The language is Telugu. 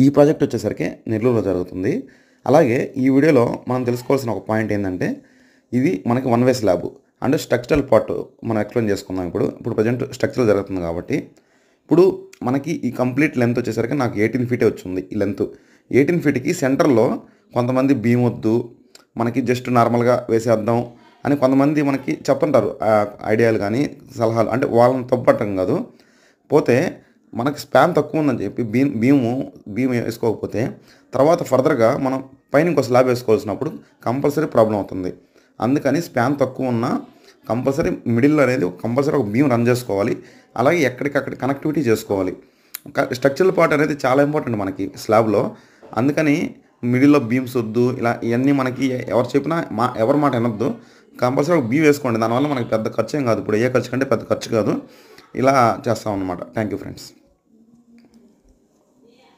ఈ ప్రాజెక్ట్ వచ్చేసరికి నెల్లూరులో జరుగుతుంది. అలాగే ఈ వీడియోలో మనం తెలుసుకోవాల్సిన ఒక పాయింట్ ఏంటంటే, ఇది మనకి వన్ వే స్లాబ్ అంటే స్ట్రక్చరల్ పార్ట్ మనం ఎక్స్ప్లెయిన్ చేసుకుందాం. ఇప్పుడు ప్రజెంట్ స్ట్రక్చర్ జరుగుతుంది కాబట్టి, ఇప్పుడు మనకి ఈ కంప్లీట్ లెంత్ వచ్చేసరికి నాకు 18 ఫీటే వచ్చింది. ఈ లెంత్ 18 ఫీట్కి సెంటర్లో కొంతమంది బీమ్ వద్దు, మనకి జస్ట్ నార్మల్గా వేసేద్దాం అని కొంతమంది మనకి చెప్తుంటారు ఐడియాలు కానీ సలహాలు. అంటే వాళ్ళని తప్పట్టం కాదు, పోతే మనకి స్పాన్ తక్కువ ఉందని చెప్పి బీమ్ వేసుకోకపోతే తర్వాత ఫర్దర్గా మనం పైన ఇంకో స్లాబ్ వేసుకోవాల్సినప్పుడు కంపల్సరీ ప్రాబ్లం అవుతుంది. అందుకని స్పాన్ తక్కువ ఉన్న కంపల్సరీ మిడిల్ అనేది కంపల్సరీ ఒక బీమ్ రన్ చేసుకోవాలి. అలాగే ఎక్కడికక్కడ కనెక్టివిటీ చేసుకోవాలి. స్ట్రక్చరల్ పార్ట్ అనేది చాలా ఇంపార్టెంట్ మనకి స్లాబ్లో. అందుకని మిడిల్లో బీమ్స్ వద్దు, ఇలా ఇవన్నీ మనకి ఎవరు చెప్పినా ఎవరి మాట వినొద్దు. కంపల్సరీ ఒక బీమ్ వేసుకోండి. దానివల్ల మనకి పెద్ద ఖర్చు ఏం కాదు. ఇప్పుడు ఏ ఖర్చు కంటే పెద్ద ఖర్చు కాదు. ఇలా చేస్తాం అన్నమాట. Thank you friends.